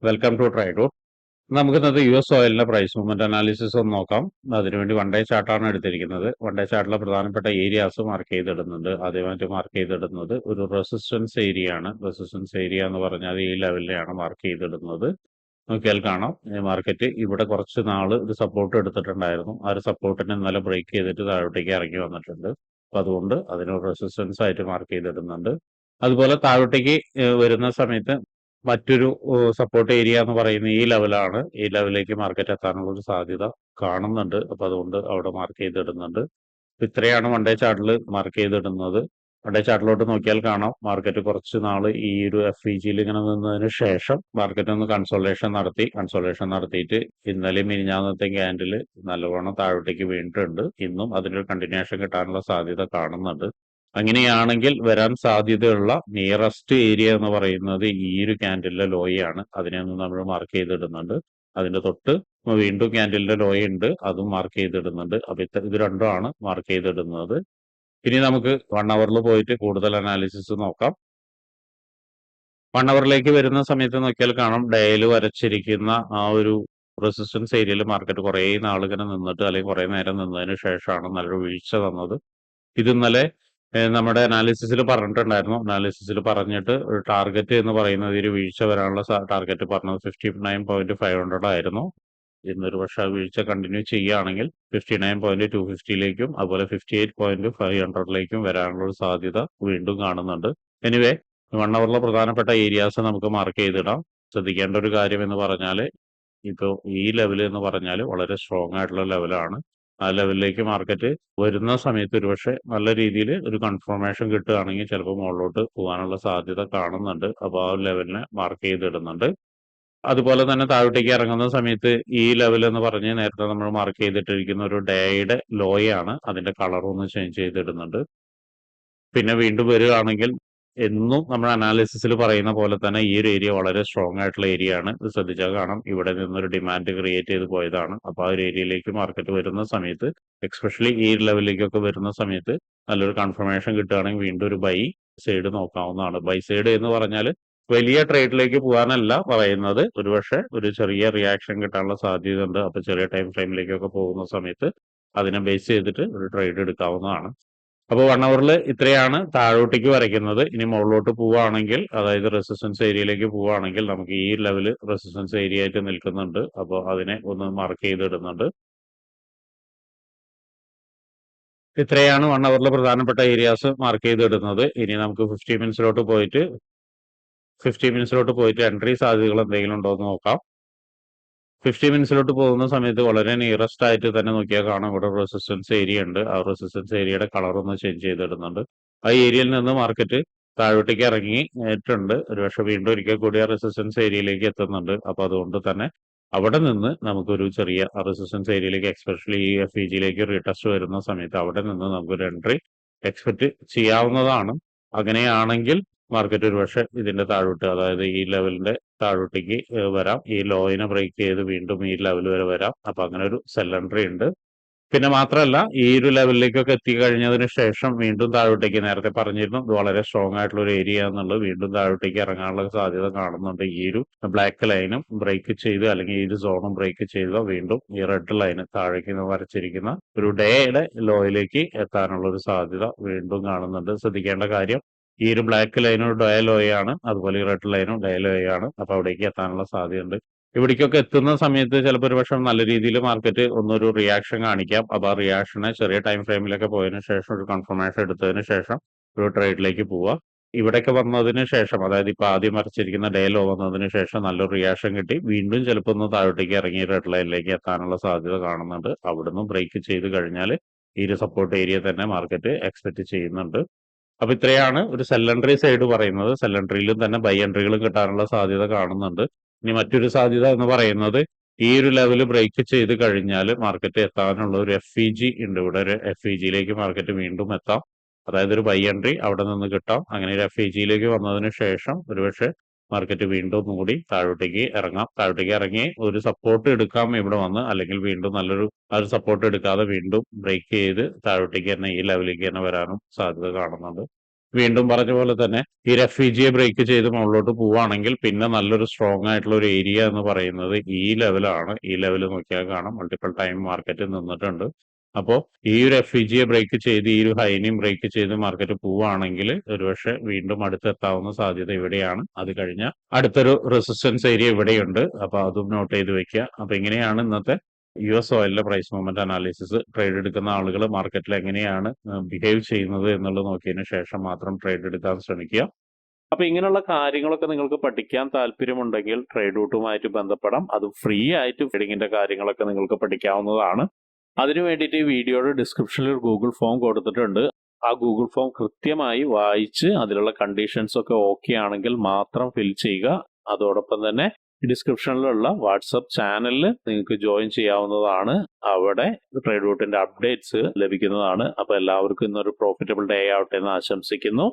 Welcome to ട്രൈഡൂട്ട്. നമുക്ക് ഇന്നത്തെ US ഓയിലിന്റെ പ്രൈസ് മൂവ്മെന്റ് അനാലിസിസ് ഒന്ന് നോക്കാം. അതിനുവേണ്ടി വൺ ഡേ ചാർട്ടാണ് എടുത്തിരിക്കുന്നത്. വൺ ഡേ ചാർട്ടിലെ പ്രധാനപ്പെട്ട ഏരിയാസ് മാർക്ക് ചെയ്തിടുന്നുണ്ട്. ആദ്യമായിട്ട് മാർക്ക് ചെയ്തിടുന്നത് ഒരു റെസിസ്റ്റൻസ് ഏരിയ ആണ്. റെസിസ്റ്റൻസ് ഏരിയ എന്ന് പറഞ്ഞാൽ ഈ ലെവലിലെയാണ് മാർക്ക് ചെയ്തിടുന്നത്. നോക്കിയാൽ കാണാം, മാർക്കറ്റ് ഇവിടെ കുറച്ച് നാള് ഒരു സപ്പോർട്ട് എടുത്തിട്ടുണ്ടായിരുന്നു. ആ ഒരു സപ്പോർട്ടിനെ ഇന്നലെ ബ്രേക്ക് ചെയ്തിട്ട് താഴോട്ടേക്ക് ഇറങ്ങി വന്നിട്ടുണ്ട്. അപ്പൊ അതുകൊണ്ട് അതിനൊരു റെസിസ്റ്റൻസ് ആയിട്ട് മാർക്ക് ചെയ്തിടുന്നുണ്ട്. അതുപോലെ താഴോട്ടേക്ക് വരുന്ന സമയത്ത് മറ്റൊരു സപ്പോർട്ട് ഏരിയ എന്ന് പറയുന്ന ഈ ലെവലാണ്. ഈ ലെവലിലേക്ക് മാർക്കറ്റ് എത്താനുള്ള ഒരു സാധ്യത കാണുന്നുണ്ട്. അപ്പൊ അതുകൊണ്ട് അവിടെ മാർക്ക് ചെയ്തിടുന്നുണ്ട്. ഇത്രയാണ് വൺ ഡേ ചാർട്ടിൽ മാർക്ക് ചെയ്തിടുന്നത്. വൺ ഡേ ചാർട്ടിലോട്ട് നോക്കിയാൽ കാണാം, മാർക്കറ്റ് കുറച്ച് നാള് ഈ ഒരു FVGയിൽ ഇങ്ങനെ നിന്നതിന് ശേഷം മാർക്കറ്റ് ഒന്ന് കൺസോൾട്ടേഷൻ നടത്തിയിട്ട് ഇന്നലെ മിനിഞ്ഞാന്നത്തെ ക്യാൻഡില് നല്ലവണ്ണം താഴോട്ടേക്ക് വീണിട്ടുണ്ട്. ഇന്നും അതിനൊരു കണ്ടിന്യൂഷൻ കിട്ടാനുള്ള സാധ്യത കാണുന്നുണ്ട്. അങ്ങനെയാണെങ്കിൽ വരാൻ സാധ്യതയുള്ള നിയറസ്റ്റ് ഏരിയ എന്ന് പറയുന്നത് ഈ ഒരു ക്യാൻഡിലെ ലോയാണ്. അതിനെ ഒന്ന് നമ്മൾ മാർക്ക് ചെയ്തിടുന്നുണ്ട്. അതിന്റെ തൊട്ട് വീണ്ടും ക്യാൻഡിലിന്റെ ലോ ഉണ്ട്, അതും മാർക്ക് ചെയ്തിടുന്നുണ്ട്. അപ്പൊ ഇത് രണ്ടുമാണ് മാർക്ക് ചെയ്തിടുന്നത്. ഇനി നമുക്ക് 1 അവറിൽ പോയിട്ട് കൂടുതൽ അനാലിസിസ് നോക്കാം. 1 അവറിലേക്ക് വരുന്ന സമയത്ത് നോക്കിയാൽ കാണാം, ഡേയിൽ വരച്ചിരിക്കുന്ന ആ ഒരു റെസിസ്റ്റൻസ് ഏരിയയിൽ മാർക്കറ്റ് കുറേ നാളിങ്ങനെ നിന്നിട്ട് അല്ലെങ്കിൽ കുറേ നേരം നിന്നതിന് ശേഷമാണ് നല്ലൊരു വീഴ്ച തന്നത്. ഇത് ഇന്നലെ നമ്മുടെ അനാലിസിസിൽ പറഞ്ഞിട്ടുണ്ടായിരുന്നു. അനാലിസിസിൽ പറഞ്ഞിട്ട് ഒരു ടാർഗറ്റ് എന്ന് പറയുന്നത് ഒരു വീഴ്ച വരാനുള്ള ടാർഗറ്റ് പറഞ്ഞത് 59.500 ആയിരുന്നു. ഇന്നൊരു പക്ഷെ ആ വീഴ്ച കണ്ടിന്യൂ ചെയ്യുകയാണെങ്കിൽ 59.250ലേക്കും അതുപോലെ 58.500ലേക്കും വരാനുള്ള ഒരു സാധ്യത വീണ്ടും കാണുന്നുണ്ട്. എനിവേ 1 അവറിലെ പ്രധാനപ്പെട്ട ഏരിയാസ് നമുക്ക് മാർക്ക് ചെയ്തിടാം. ശ്രദ്ധിക്കേണ്ട ഒരു കാര്യം എന്ന് പറഞ്ഞാൽ, ഇപ്പോൾ ഈ ലെവൽ എന്ന് പറഞ്ഞാൽ വളരെ സ്ട്രോങ് ആയിട്ടുള്ള ലെവലാണ്. ആ ലെവലിലേക്ക് മാർക്കറ്റ് വരുന്ന സമയത്ത് ഒരുപക്ഷെ നല്ല രീതിയിൽ ഒരു കൺഫർമേഷൻ കിട്ടുകയാണെങ്കിൽ ചിലപ്പോൾ മുകളിലോട്ട് പോകാനുള്ള സാധ്യത കാണുന്നുണ്ട്. അപ്പോൾ ആ ലെവലിനെ മാർക്ക് ചെയ്തിടുന്നുണ്ട്. അതുപോലെ തന്നെ താഴോട്ടേക്ക് ഇറങ്ങുന്ന സമയത്ത് ഈ ലെവൽ എന്ന് പറഞ്ഞ് നേരത്തെ നമ്മൾ മാർക്ക് ചെയ്തിട്ടിരിക്കുന്ന ഒരു ഡേയുടെ ലോയാണ്. അതിന്റെ കളർ ഒന്ന് ചേഞ്ച് ചെയ്തിടുന്നുണ്ട്. പിന്നെ വീണ്ടും വരികയാണെങ്കിൽ എന്നും നമ്മൾ അനാലിസിസിൽ പറയുന്ന പോലെ തന്നെ ഈ ഒരു ഏരിയ വളരെ സ്ട്രോങ് ആയിട്ടുള്ള ഏരിയ ആണ്. ഇത് ശ്രദ്ധിച്ചാൽ കാണാം, ഇവിടെ നിന്നൊരു ഡിമാൻഡ് ക്രിയേറ്റ് ചെയ്ത് പോയതാണ്. അപ്പൊ ആ ഒരു ഏരിയയിലേക്ക് മാർക്കറ്റ് വരുന്ന സമയത്ത്, എക്സ്പെഷ്യലി ഈ ലെവലിലേക്കൊക്കെ വരുന്ന സമയത്ത് നല്ലൊരു കൺഫർമേഷൻ കിട്ടുകയാണെങ്കിൽ വീണ്ടും ഒരു ബൈ സൈഡ് നോക്കാവുന്നതാണ്. ബൈ സൈഡ് എന്ന് പറഞ്ഞാൽ വലിയ ട്രേഡിലേക്ക് പോകാനല്ല പറയുന്നത്, ഒരുപക്ഷെ ഒരു ചെറിയ റിയാക്ഷൻ കിട്ടാനുള്ള സാധ്യത ഉണ്ട്. അപ്പൊ ചെറിയ ടൈം ഫ്രെയിമിലേക്കൊക്കെ പോകുന്ന സമയത്ത് അതിനെ ബേസ് ചെയ്തിട്ട് ഒരു ട്രേഡ് എടുക്കാവുന്നതാണ്. അപ്പോൾ 1 അവറിൽ ഇത്രയാണ് താഴോട്ടേക്ക് വരയ്ക്കുന്നത്. ഇനി മുകളിലോട്ട് പോവുകയാണെങ്കിൽ, അതായത് റെസിസ്റ്റൻസ് ഏരിയയിലേക്ക് പോവുകയാണെങ്കിൽ നമുക്ക് ഈ ലെവല് റെസിസ്റ്റൻസ് ഏരിയ ആയിട്ട് നിൽക്കുന്നുണ്ട്. അപ്പോൾ അതിനെ ഒന്ന് മാർക്ക് ചെയ്തിടുന്നുണ്ട്. ഇത്രയാണ് 1 അവറിലെ പ്രധാനപ്പെട്ട ഏരിയാസ് മാർക്ക് ചെയ്തിടുന്നത്. ഇനി നമുക്ക് 50 മിനിറ്റ്സിലോട്ട് പോയിട്ട് എൻട്രി സാധ്യതകൾ എന്തെങ്കിലും ഉണ്ടോ എന്ന് നോക്കാം. 50 മിനിറ്റ്സിലോട്ട് പോകുന്ന സമയത്ത് വളരെ നിയറസ്റ്റ് ആയിട്ട് തന്നെ നോക്കിയാൽ കാണാം, ഇവിടെ റെസിസ്റ്റൻസ് ഏരിയ ഉണ്ട്. ആ റെസിസ്റ്റൻസ് ഏരിയയുടെ കളർ ഒന്ന് ചേഞ്ച് ചെയ്തിടുന്നുണ്ട്. ആ ഏരിയയിൽ നിന്ന് മാർക്കറ്റ് താഴോട്ടേക്ക് ഇറങ്ങിയിട്ടുണ്ട്. ഒരുപക്ഷെ വീണ്ടും ഒരിക്കൽ കൂടി ആ റെസിസ്റ്റൻസ് ഏരിയയിലേക്ക് എത്തുന്നുണ്ട്. അപ്പൊ അതുകൊണ്ട് തന്നെ അവിടെ നിന്ന് നമുക്കൊരു ചെറിയ റെസിസ്റ്റൻസ് ഏരിയയിലേക്ക്, എക്സ്പെഷ്യലി ഈ FEGയിലേക്ക് റീടെസ്റ്റ് വരുന്ന സമയത്ത് അവിടെ നിന്ന് നമുക്കൊരു എൻട്രി എക്സ്പെക്ട് ചെയ്യാവുന്നതാണ്. അങ്ങനെയാണെങ്കിൽ മാർക്കറ്റ് ഒരുപക്ഷെ ഇതിന്റെ താഴോട്ട്, അതായത് ഈ ലെവലിന്റെ താഴോട്ടേക്ക് വരാം. ഈ ലോയിനെ ബ്രേക്ക് ചെയ്ത് വീണ്ടും ഈ ലെവൽ വരെ വരാം. അപ്പൊ അങ്ങനെ ഒരു സെൽ എൻട്രി ഉണ്ട്. പിന്നെ മാത്രമല്ല, ഈ ഒരു ലെവലിലേക്കൊക്കെ എത്തിക്കഴിഞ്ഞതിന് ശേഷം വീണ്ടും താഴോട്ടേക്ക്, നേരത്തെ പറഞ്ഞിരുന്നു ഇത് വളരെ സ്ട്രോങ് ആയിട്ടുള്ള ഒരു ഏരിയ എന്നുള്ളത്, വീണ്ടും താഴോട്ടേക്ക് ഇറങ്ങാനുള്ള സാധ്യത കാണുന്നുണ്ട്. ഈ ഒരു ബ്ലാക്ക് ലൈനും ബ്രേക്ക് ചെയ്ത്, അല്ലെങ്കിൽ ഈ ഒരു സോണും ബ്രേക്ക് ചെയ്ത് വീണ്ടും ഈ റെഡ് ലൈന് താഴേക്ക് വരച്ചിരിക്കുന്ന ഒരു ഡേയുടെ ലോയിലേക്ക് എത്താനുള്ള ഒരു സാധ്യത വീണ്ടും കാണുന്നുണ്ട്. ശ്രദ്ധിക്കേണ്ട കാര്യം, ഈ ഒരു ബ്ലാക്ക് ലൈനും ഡേ ലോയാണ്, അതുപോലെ ഈ റെഡ് ലൈനും ഡേ ലോയാണ്. അപ്പൊ അവിടേക്ക് എത്താനുള്ള സാധ്യതയുണ്ട്. ഇവിടേക്കൊക്കെ എത്തുന്ന സമയത്ത് ചിലപ്പോൾ ഒരു പക്ഷേ നല്ല രീതിയിൽ മാർക്കറ്റ് ഒന്നൊരു റിയാക്ഷൻ കാണിക്കാം. അപ്പൊ ആ റിയാക്ഷനെ ചെറിയ ടൈം ഫ്രെയിമിലൊക്കെ പോയതിനു ശേഷം ഒരു കൺഫർമേഷൻ എടുത്തതിന് ശേഷം ഒരു ട്രേഡിലേക്ക് പോവുക. ഇവിടെയൊക്കെ വന്നതിന് ശേഷം, അതായത് ഇപ്പൊ ആദ്യം വരച്ചിരിക്കുന്ന ഡേ ലോ വന്നതിന് ശേഷം നല്ലൊരു റിയാക്ഷൻ കിട്ടി, വീണ്ടും ചിലപ്പോൾ ഒന്ന് താഴോട്ടേക്ക് ഇറങ്ങി റെഡ് ലൈനിലേക്ക് എത്താനുള്ള സാധ്യത കാണുന്നുണ്ട്. അവിടുന്ന് ബ്രേക്ക് ചെയ്ത് കഴിഞ്ഞാൽ ഈ ഒരു സപ്പോർട്ട് ഏരിയ തന്നെ മാർക്കറ്റ് എക്സ്പെക്ട് ചെയ്യുന്നുണ്ട്. അപ്പൊ ഇത്രയാണ് ഒരു സെൽ എൻട്രി സൈഡ് പറയുന്നത്. സെൽ എൻട്രിയിലും തന്നെ ബൈ എൻട്രികളും കിട്ടാനുള്ള സാധ്യത കാണുന്നുണ്ട്. ഇനി മറ്റൊരു സാധ്യത എന്ന് പറയുന്നത്, ഈ ഒരു ലെവൽ ബ്രേക്ക് ചെയ്ത് കഴിഞ്ഞാൽ മാർക്കറ്റ് എത്താനുള്ള ഒരു FEG ഉണ്ട്. ഇവിടെ ഒരു FEGയിലേക്ക് മാർക്കറ്റ് വീണ്ടും എത്താം. അതായത് ഒരു ബൈ എൻട്രി അവിടെ നിന്ന് കിട്ടാം. അങ്ങനെ ഒരു FEGയിലേക്ക് വന്നതിന് ശേഷം ഒരുപക്ഷെ മാർക്കറ്റ് വീണ്ടും കൂടി താഴോട്ടേക്ക് ഇറങ്ങാം. താഴോട്ടേക്ക് ഇറങ്ങി ഒരു സപ്പോർട്ട് എടുക്കാം ഇവിടെ വന്ന്, അല്ലെങ്കിൽ വീണ്ടും നല്ലൊരു ആ ഒരു സപ്പോർട്ട് എടുക്കാതെ വീണ്ടും ബ്രേക്ക് ചെയ്ത് താഴോട്ടേക്ക് തന്നെ ഈ ലെവലിലേക്ക് തന്നെ വരാനും സാധ്യത കാണുന്നുണ്ട്. വീണ്ടും പറഞ്ഞ പോലെ തന്നെ ഈ FVGA ബ്രേക്ക് ചെയ്ത് മുകളിലോട്ട് പോവുകയാണെങ്കിൽ പിന്നെ നല്ലൊരു സ്ട്രോങ് ആയിട്ടുള്ള ഒരു ഏരിയ എന്ന് പറയുന്നത് ഈ ലെവലാണ്. ഈ ലെവൽ നോക്കിയാൽ കാണാം മൾട്ടിപ്പിൾ ടൈം മാർക്കറ്റ് നിന്നിട്ടുണ്ട്. അപ്പോൾ ഈ ഒരു FVGA ബ്രേക്ക് ചെയ്ത് ഈ ഒരു ഹൈനെയും ബ്രേക്ക് ചെയ്ത് മാർക്കറ്റ് പോവുകയാണെങ്കിൽ ഒരുപക്ഷെ വീണ്ടും അടുത്തെത്താവുന്ന സാധ്യത ഇവിടെയാണ്. അത് കഴിഞ്ഞാൽ അടുത്തൊരു റെസിസ്റ്റൻസ് ഏരിയ ഇവിടെയുണ്ട്. അപ്പോൾ അതും നോട്ട് ചെയ്ത് വെക്കുക. അപ്പോൾ ഇങ്ങനെയാണ് ഇന്നത്തെ US ഓയിലിന്റെ പ്രൈസ് മൂവ്മെന്റ് അനാലിസിസ്. ട്രേഡ് എടുക്കുന്ന ആളുകൾ മാർക്കറ്റിൽ എങ്ങനെയാണ് ബിഹേവ് ചെയ്യുന്നത് എന്നുള്ളത് നോക്കിയതിന് ശേഷം മാത്രം ട്രേഡ് എടുക്കാൻ ശ്രമിക്കുക. അപ്പൊ ഇങ്ങനെയുള്ള കാര്യങ്ങളൊക്കെ നിങ്ങൾക്ക് പഠിക്കാൻ താല്പര്യമുണ്ടെങ്കിൽ ട്രേഡ് റൂട്ടുമായിട്ട് ബന്ധപ്പെടാം. അത് ഫ്രീ ആയിട്ട് ട്രേഡിങ്ങിന്റെ കാര്യങ്ങളൊക്കെ നിങ്ങൾക്ക് പഠിക്കാവുന്നതാണ്. അതിനു വേണ്ടിയിട്ട് ഈ വീഡിയോയുടെ ഡിസ്ക്രിപ്ഷനിൽ ഒരു ഗൂഗിൾ ഫോം കൊടുത്തിട്ടുണ്ട്. ആ ഗൂഗിൾ ഫോം കൃത്യമായി വായിച്ച് അതിലുള്ള കണ്ടീഷൻസ് ഒക്കെ ഓക്കെ ആണെങ്കിൽ മാത്രം ഫിൽ ചെയ്യുക. അതോടൊപ്പം തന്നെ ഡിസ്ക്രിപ്ഷനിലുള്ള വാട്സപ്പ് ചാനലിൽ നിങ്ങൾക്ക് ജോയിൻ ചെയ്യാവുന്നതാണ്. അവിടെ ട്രേഡ് റൂട്ടിന്റെ അപ്ഡേറ്റ്സ് ലഭിക്കുന്നതാണ്. അപ്പോൾ എല്ലാവർക്കും ഇന്നൊരു പ്രോഫിറ്റബിൾ ഡേ ആവട്ടെ എന്ന് ആശംസിക്കുന്നു.